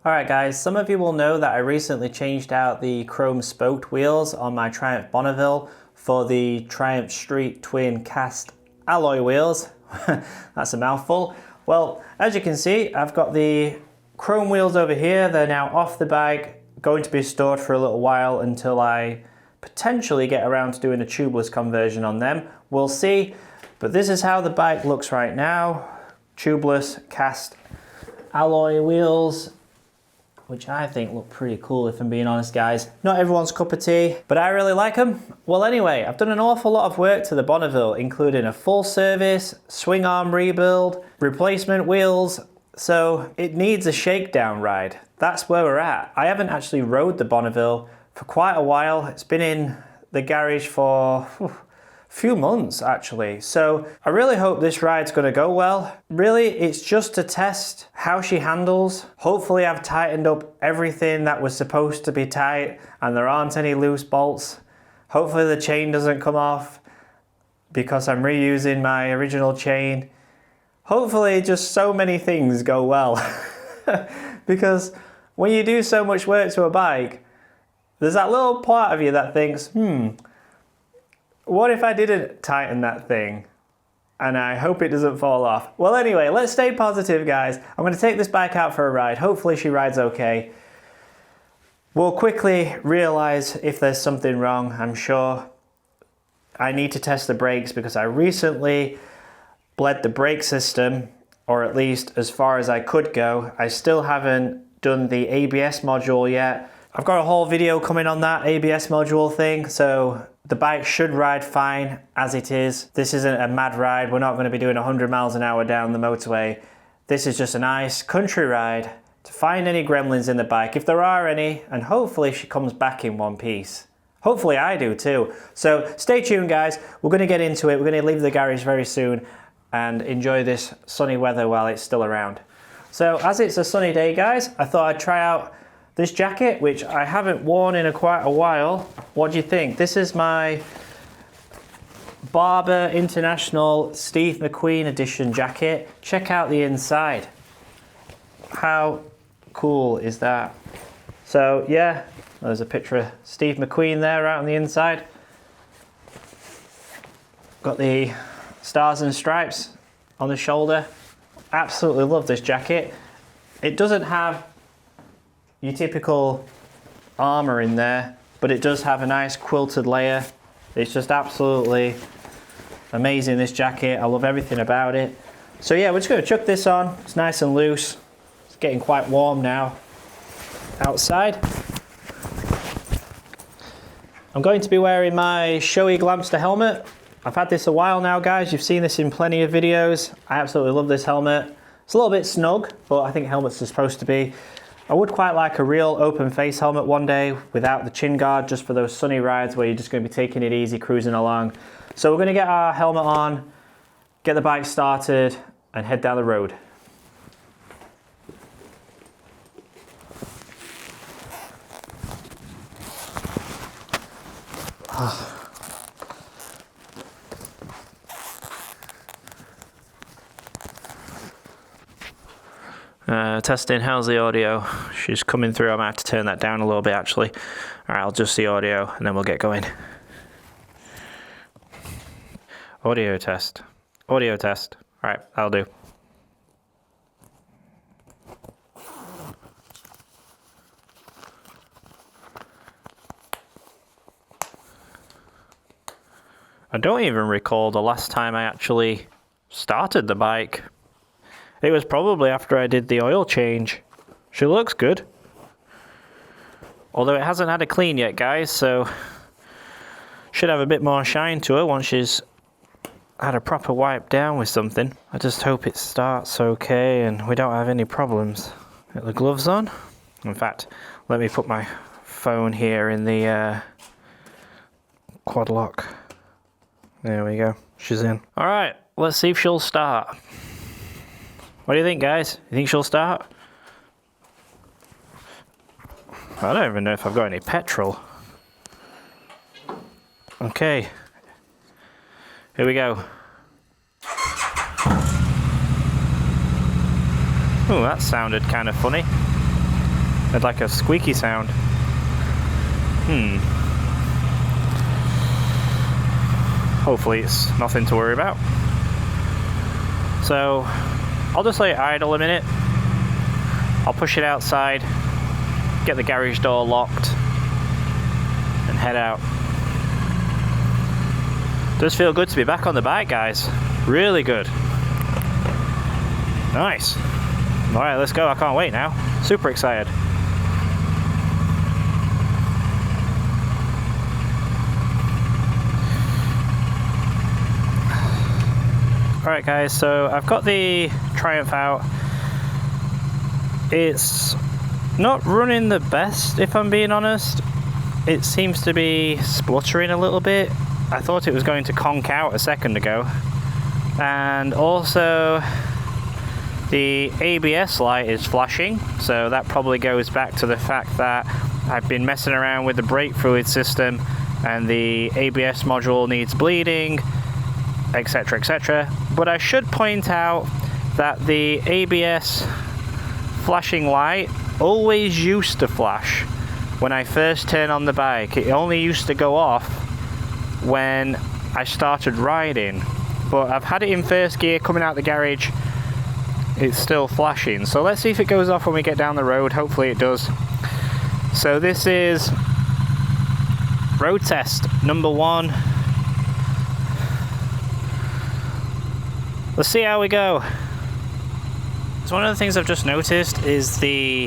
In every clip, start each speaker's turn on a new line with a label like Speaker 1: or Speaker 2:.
Speaker 1: Alright guys, some of you will know that I recently changed out the chrome spoked wheels on my Triumph Bonneville for the Triumph Street Twin Cast alloy wheels. That's a mouthful. Well, as you can see, I've got the chrome wheels over here. They're now off the bike, going to be stored for a little while until I potentially get around to doing a tubeless conversion on them. We'll see, but this is how the bike looks right now. Tubeless cast alloy wheels, which I think look pretty cool if I'm being honest guys. Not everyone's cup of tea, but I really like them. Well anyway, I've done an awful lot of work to the Bonneville, including a full service, swing arm rebuild, replacement wheels, so it needs a shakedown ride. That's where we're at. I haven't actually rode the Bonneville for quite a while. It's been in the garage for few months actually, so I really hope this ride's gonna go well. Really, it's just to test how she handles. Hopefully I've tightened up everything that was supposed to be tight and there aren't any loose bolts. Hopefully the chain doesn't come off because I'm reusing my original chain. Hopefully just so many things go well because when you do so much work to a bike, there's that little part of you that thinks, what if I didn't tighten that thing? And I hope it doesn't fall off. Well anyway, let's stay positive guys. I'm going to take this bike out for a ride. Hopefully she rides okay. We'll quickly realise if there's something wrong, I'm sure. I need to test the brakes because I recently bled the brake system, or at least as far as I could go. I still haven't done the ABS module yet. I've got a whole video coming on that ABS module thing, so the bike should ride fine as it is. This isn't a mad ride. We're not going to be doing 100 miles an hour down the motorway. This is just a nice country ride to find any gremlins in the bike, if there are any, and hopefully she comes back in one piece. Hopefully I do too. So stay tuned guys. We're going to get into it. We're going to leave the garage very soon and enjoy this sunny weather while it's still around. So as it's a sunny day guys, I thought I'd try out this jacket, which I haven't worn in quite a while. What do you think? This is my Barber International Steve McQueen edition jacket. Check out the inside. How cool is that? So yeah, there's a picture of Steve McQueen there out on the inside. Got the stars and stripes on the shoulder. Absolutely love this jacket. It doesn't have your typical armor in there, but it does have a nice quilted layer. It's just absolutely amazing, this jacket. I love everything about it. So yeah, we're just going to chuck this on. It's nice and loose. It's getting quite warm now outside. I'm going to be wearing my showy Glamster helmet. I've had this a while now guys. You've seen this in plenty of videos. I absolutely love this helmet. It's a little bit snug, but I think helmets are supposed to be. I would quite like a real open face helmet one day without the chin guard, just for those sunny rides where you're just going to be taking it easy, cruising along. So we're going to get our helmet on, get the bike started and head down the road. Testing, how's the audio? She's coming through. I might have to turn that down a little bit actually. Alright, I'll adjust the audio and then we'll get going. Audio test. Audio test. Alright, that'll do. I don't even recall the last time I actually started the bike. It was probably after I did the oil change. She looks good. Although it hasn't had a clean yet, guys, so should have a bit more shine to her once she's had a proper wipe down with something. I just hope it starts okay and we don't have any problems. Get the gloves on. In fact, let me put my phone here in the quad lock. There we go. She's in. All right, let's see if she'll start. What do you think, guys? You think she'll start? I don't even know if I've got any petrol. Okay. Here we go. Oh, that sounded kind of funny. It's like a squeaky sound. Hopefully it's nothing to worry about. So I'll just let it idle a minute. I'll push it outside, get the garage door locked, and head out. Does feel good to be back on the bike, guys. Really good. Nice. Alright, let's go. I can't wait now. Super excited. Alright guys, so I've got the Triumph out. It's not running the best, if I'm being honest. It seems to be spluttering a little bit. I thought it was going to conk out a second ago. And also the ABS light is flashing, so that probably goes back to the fact that I've been messing around with the brake fluid system and the ABS module needs bleeding, etc, etc. But I should point out that the ABS flashing light always used to flash when I first turned on the bike. It only used to go off when I started riding, but I've had it in first gear coming out the garage. It's still flashing, so let's see if it goes off when we get down the road. Hopefully it does. So this is road test number 1. Let's see how we go. So one of the things I've just noticed is the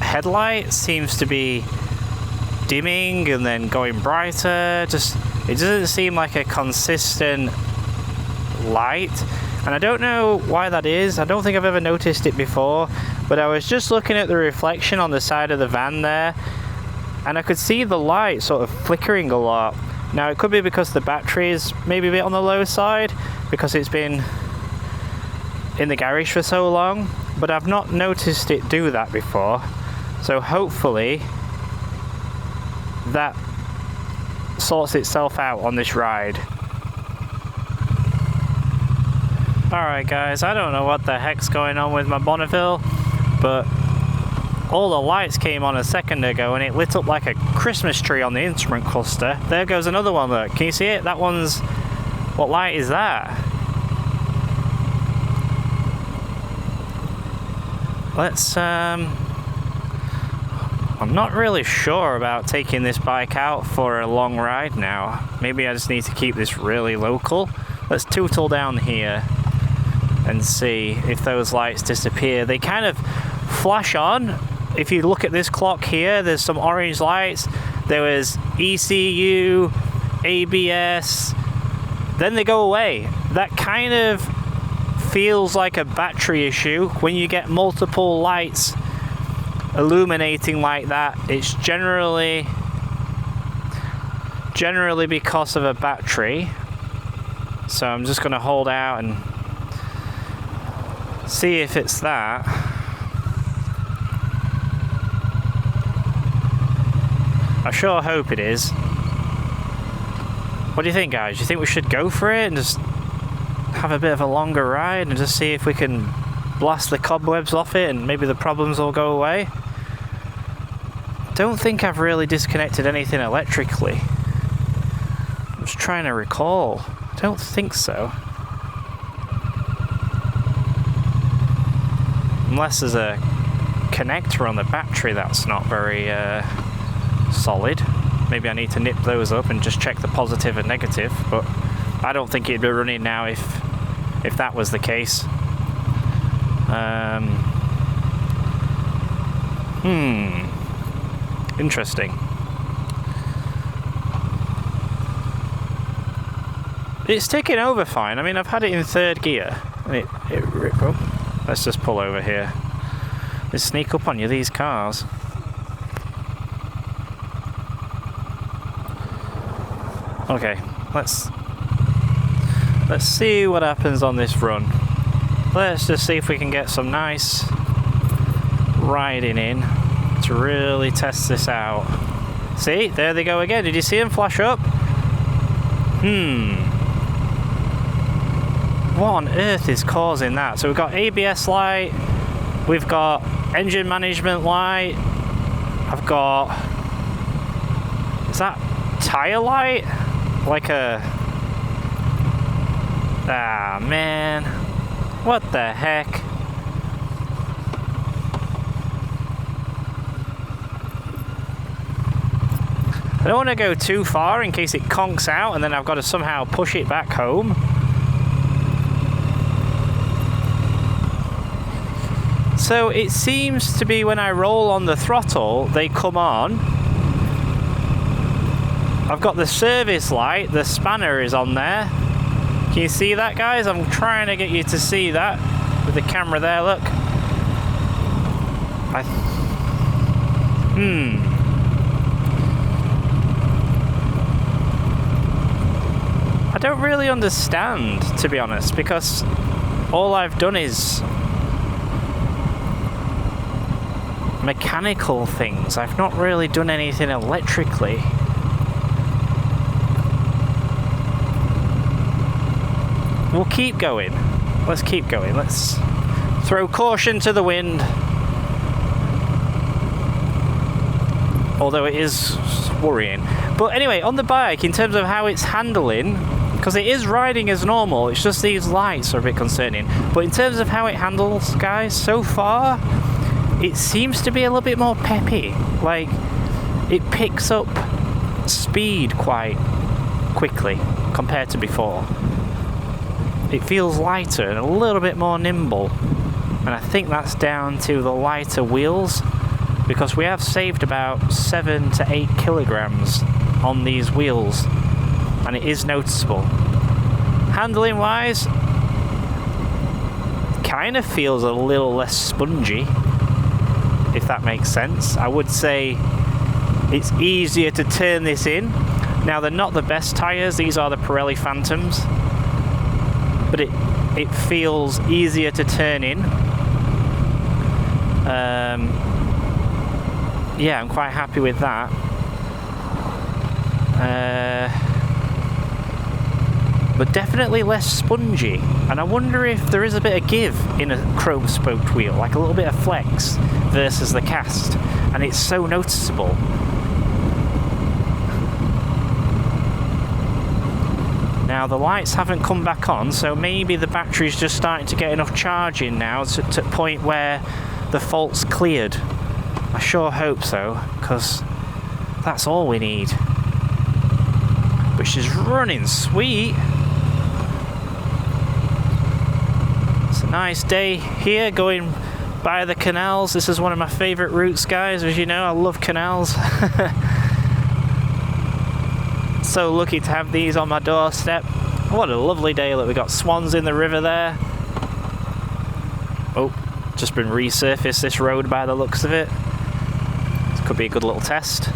Speaker 1: headlight seems to be dimming and then going brighter. It doesn't seem like a consistent light, and I don't know why that is. I don't think I've ever noticed it before, but I was just looking at the reflection on the side of the van there, and I could see the light sort of flickering a lot. Now it could be because the battery is maybe a bit on the low side because it's been in the garage for so long, but I've not noticed it do that before. So hopefully that sorts itself out on this ride. Alright guys, I don't know what the heck's going on with my Bonneville, but all the lights came on a second ago and it lit up like a Christmas tree on the instrument cluster. There goes another one, look. Can you see it? That one's... what light is that? Let's I'm not really sure about taking this bike out for a long ride now. Maybe I just need to keep this really local. Let's tootle down here and see if those lights disappear. They kind of flash on. If you look at this clock here, there's some orange lights. There was ECU, ABS, then they go away. That kind of feels like a battery issue. When you get multiple lights illuminating like that, it's generally because of a battery. So I'm just going to hold out and see if it's that. I sure hope it is. What do you think, guys? Do you think we should go for it and just have a bit of a longer ride and just see if we can blast the cobwebs off it and maybe the problems will go away? Don't think I've really disconnected anything electrically. I'm just trying to recall. I don't think so. Unless there's a connector on the battery that's not very solid. Maybe I need to nip those up and just check the positive and negative, but I don't think it'd be running now if that was the case. Interesting. It's ticking over fine. I mean, I've had it in third gear. And oh, let's just pull over here. They sneak up on you, these cars. Okay, let's see what happens on this run. Let's just see if we can get some nice riding in to really test this out. See, there they go again. Did you see them flash up? What on earth is causing that? So we've got ABS light, we've got engine management light. I've got, is that tire light? Like a, ah man, what the heck? I don't want to go too far in case it conks out and then I've got to somehow push it back home. So it seems to be when I roll on the throttle, they come on. I've got the service light, the spanner is on there. Can you see that, guys? I'm trying to get you to see that with the camera there, look. I don't really understand, to be honest, because all I've done is mechanical things. I've not really done anything electrically. We'll keep going. Let's keep going. Let's throw caution to the wind. Although it is worrying. But anyway, on the bike, in terms of how it's handling, because it is riding as normal, it's just these lights are a bit concerning. But in terms of how it handles, guys, so far, it seems to be a little bit more peppy. Like, it picks up speed quite quickly compared to before. It feels lighter and a little bit more nimble. And I think that's down to the lighter wheels, because we have saved about 7 to 8 kilograms on these wheels, and it is noticeable. Handling wise, kind of feels a little less spongy, if that makes sense. I would say it's easier to turn this in. Now, they're not the best tyres, these are the Pirelli Phantoms, but it feels easier to turn in. Yeah, I'm quite happy with that. But definitely less spongy. And I wonder if there is a bit of give in a chrome spoked wheel, like a little bit of flex versus the cast. And it's so noticeable. Now the lights haven't come back on, so maybe the battery's just starting to get enough charge in now to the point where the fault's cleared. I sure hope so, because that's all we need. But she's running sweet. It's a nice day here going by the canals. This is one of my favourite routes, guys. As you know, I love canals. So lucky to have these on my doorstep. What a lovely day. Look, we got swans in the river there. Oh, just been resurfaced this road by the looks of it. This could be a good little test.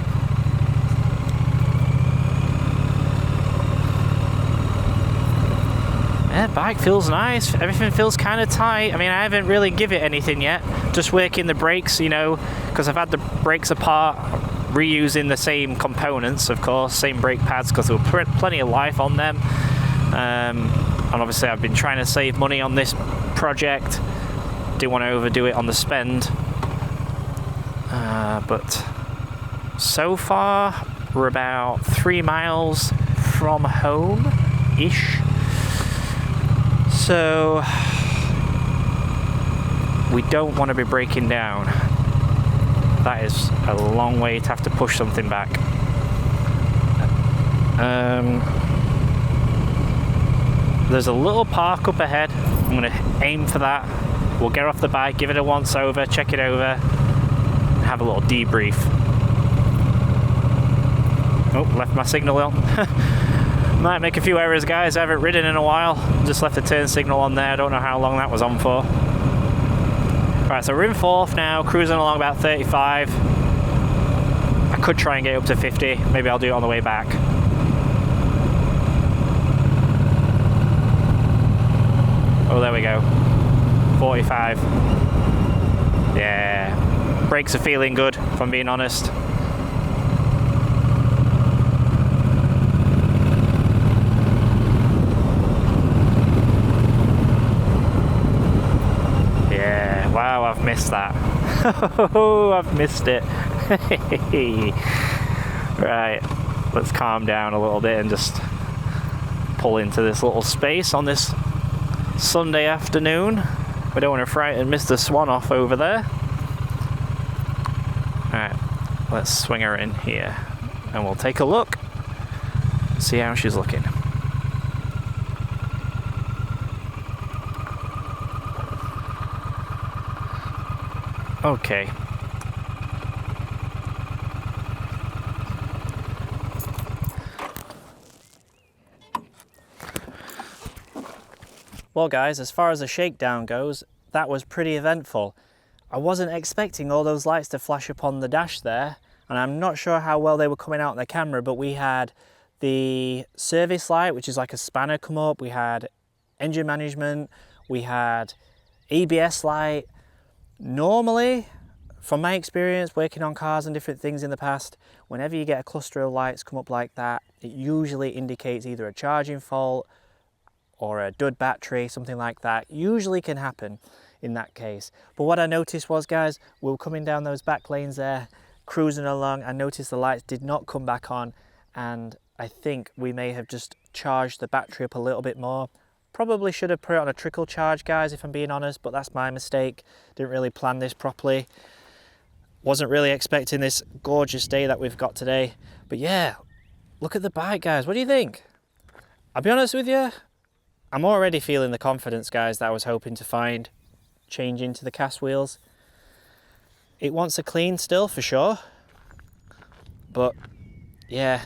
Speaker 1: Yeah, bike feels nice. Everything feels kind of tight. I mean, I haven't really give it anything yet. Just working the brakes, you know, because I've had the brakes apart, reusing the same components, of course, same brake pads, because there were plenty of life on them. And obviously I've been trying to save money on this project. Didn't want to overdo it on the spend. But so far, we're about 3 miles from home-ish. So we don't want to be breaking down. That is a long way to have to push something back. There's a little park up ahead. I'm going to aim for that. We'll get off the bike, give it a once over, check it over, and have a little debrief. Oh, left my signal on. Might make a few errors, guys. I haven't ridden in a while. Just left the turn signal on there. I don't know how long that was on for. Right, so we're in fourth now, cruising along about 35. I could try and get up to 50. Maybe I'll do it on the way back. Oh, there we go. 45. Yeah. Brakes are feeling good, if I'm being honest. Wow, I've missed that. Oh, I've missed it. Right, let's calm down a little bit and just pull into this little space on this Sunday afternoon. We don't want to frighten Mr. Swan off over there. Alright, let's swing her in here and we'll take a look, see how she's looking. Okay. Well guys, as far as the shakedown goes, that was pretty eventful. I wasn't expecting all those lights to flash up on the dash there, and I'm not sure how well they were coming out on the camera, but we had the service light, which is like a spanner, come up, we had engine management, we had ABS light. Normally, from my experience working on cars and different things in the past, whenever you get a cluster of lights come up like that, it usually indicates either a charging fault or a dud battery, something like that. Usually can happen in that case. But what I noticed was, guys, we were coming down those back lanes there, cruising along. I noticed the lights did not come back on, and I think we may have just charged the battery up a little bit more. Probably should have put it on a trickle charge, guys, if I'm being honest, but that's my mistake. Didn't really plan this properly. Wasn't really expecting this gorgeous day that we've got today. But yeah, look at the bike, guys. What do you think? I'll be honest with you, I'm already feeling the confidence, guys, that I was hoping to find changing to the cast wheels. It wants a clean still, for sure. But yeah,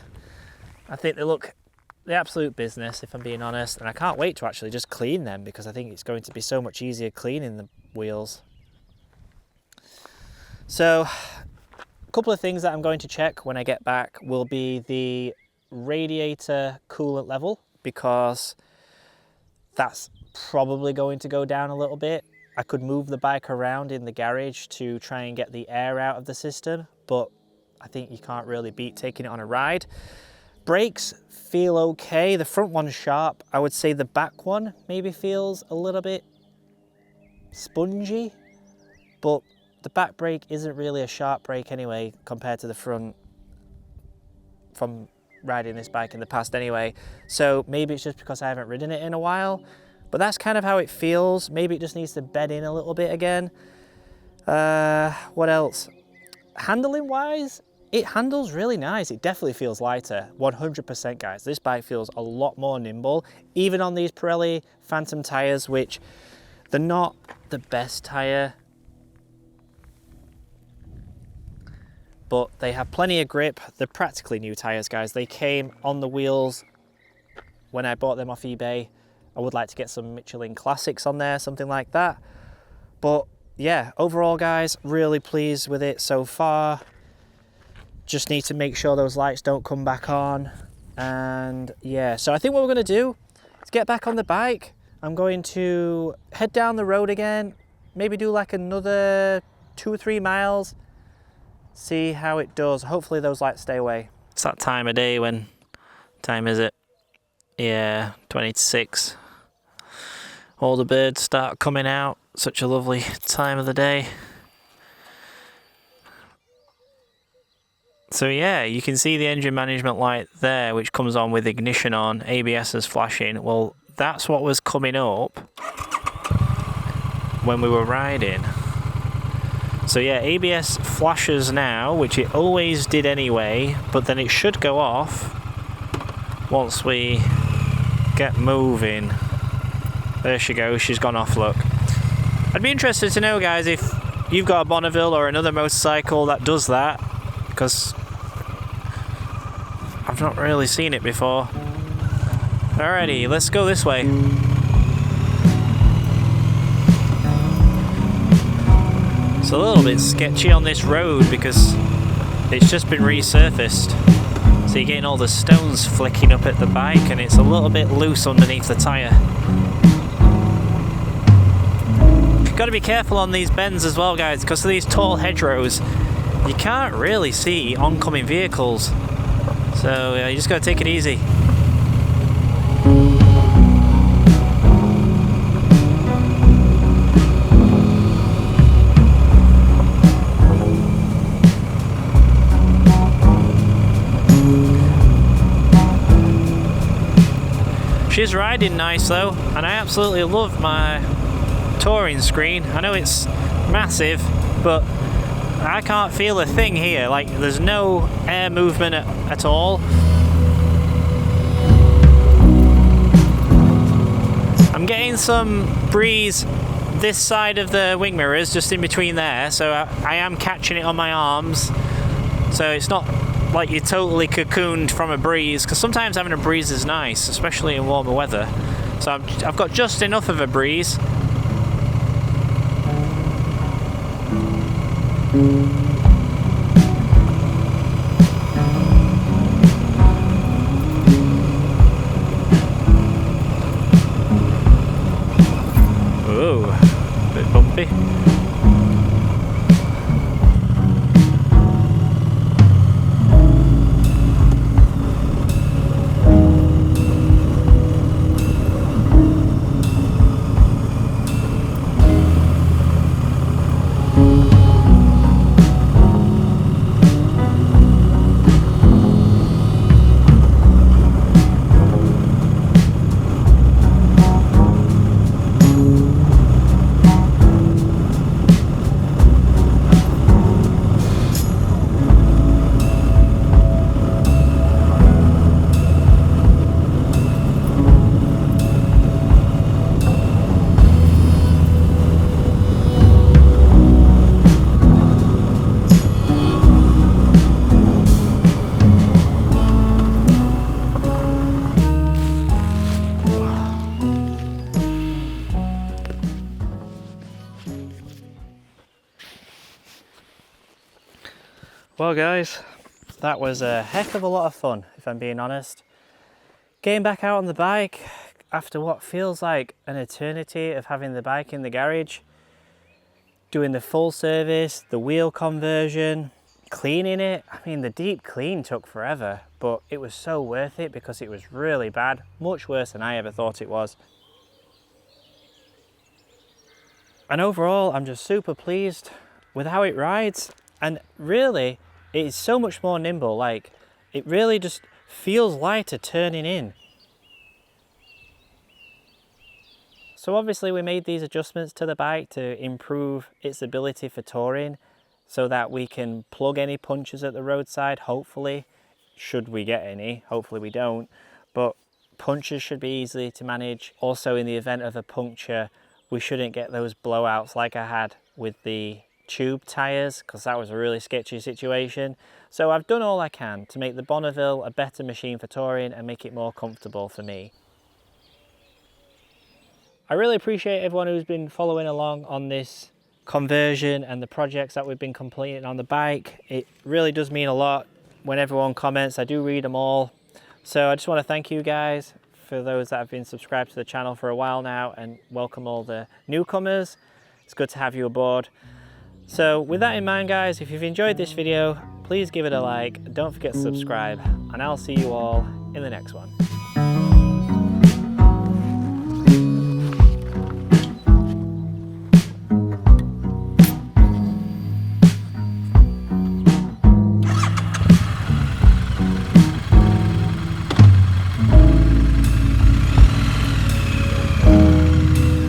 Speaker 1: I think they look the absolute business, if I'm being honest, and I can't wait to actually just clean them, because I think it's going to be so much easier cleaning the wheels. So a couple of things that I'm going to check when I get back will be the radiator coolant level, because that's probably going to go down a little bit. I could move the bike around in the garage to try and get the air out of the system, but I think you can't really beat taking it on a ride. Brakes feel okay. The front one's sharp. I would say the back one maybe feels a little bit spongy, but the back brake isn't really a sharp brake anyway compared to the front from riding this bike in the past anyway. So maybe it's just because I haven't ridden it in a while, but that's kind of how it feels. Maybe it just needs to bed in a little bit again. What else? Handling wise, it handles really nice. It definitely feels lighter, 100% guys. This bike feels a lot more nimble, even on these Pirelli Phantom tires, which they're not the best tire, but they have plenty of grip. They're practically new tires, guys. They came on the wheels when I bought them off eBay. I would like to get some Michelin Classics on there, something like that. But yeah, overall, guys, really pleased with it so far. Just need to make sure those lights don't come back on. And yeah, so I think what we're gonna do is get back on the bike. I'm going to head down the road again, maybe do like another 2 or 3 miles, see how it does. Hopefully those lights stay away. It's that time of day when, time is it? Yeah, 20 to 6. All the birds start coming out. Such a lovely time of the day. So yeah, you can see the engine management light there, which comes on with ignition on, ABS is flashing. Well, that's what was coming up when we were riding. So yeah, ABS flashes now, which it always did anyway, but then it should go off once we get moving. There she goes, she's gone off, look. I'd be interested to know, guys, if you've got a Bonneville or another motorcycle that does that, because I've not really seen it before. Alrighty, let's go this way. It's a little bit sketchy on this road because it's just been resurfaced. So you're getting all the stones flicking up at the bike and it's a little bit loose underneath the tyre. Got to be careful on these bends as well, guys, because of these tall hedgerows. You can't really see oncoming vehicles, so you just got to take it easy. She's riding nice though, and I absolutely love my touring screen. I know it's massive, but I can't feel a thing here. Like, there's no air movement at all. I'm getting some breeze this side of the wing mirrors, just in between there, so I am catching it on my arms. So it's not like you're totally cocooned from a breeze, because sometimes having a breeze is nice, especially in warmer weather. So I've got just enough of a breeze. Ooh, a bit bumpy. Well guys, that was a heck of a lot of fun, if I'm being honest. Getting back out on the bike after what feels like an eternity of having the bike in the garage, doing the full service, the wheel conversion, cleaning it. I mean, the deep clean took forever, but it was so worth it because it was really bad, much worse than I ever thought it was. And overall, I'm just super pleased with how it rides, and really, it's so much more nimble. Like, it really just feels lighter turning in. So obviously we made these adjustments to the bike to improve its ability for touring, so that we can plug any punctures at the roadside, hopefully, should we get any. Hopefully we don't, but punctures should be easy to manage. Also, in the event of a puncture, we shouldn't get those blowouts like I had with the tube tires, because that was a really sketchy situation. So I've done all I can to make the Bonneville a better machine for touring and make it more comfortable for me. I really appreciate everyone who's been following along on this conversion and the projects that we've been completing on the bike. It really does mean a lot when everyone comments. I do read them all. So I just want to thank you guys, for those that have been subscribed to the channel for a while now, and welcome all the newcomers. It's good to have you aboard. So with that in mind guys, if you've enjoyed this video, please give it a like, don't forget to subscribe, and I'll see you all in the next one.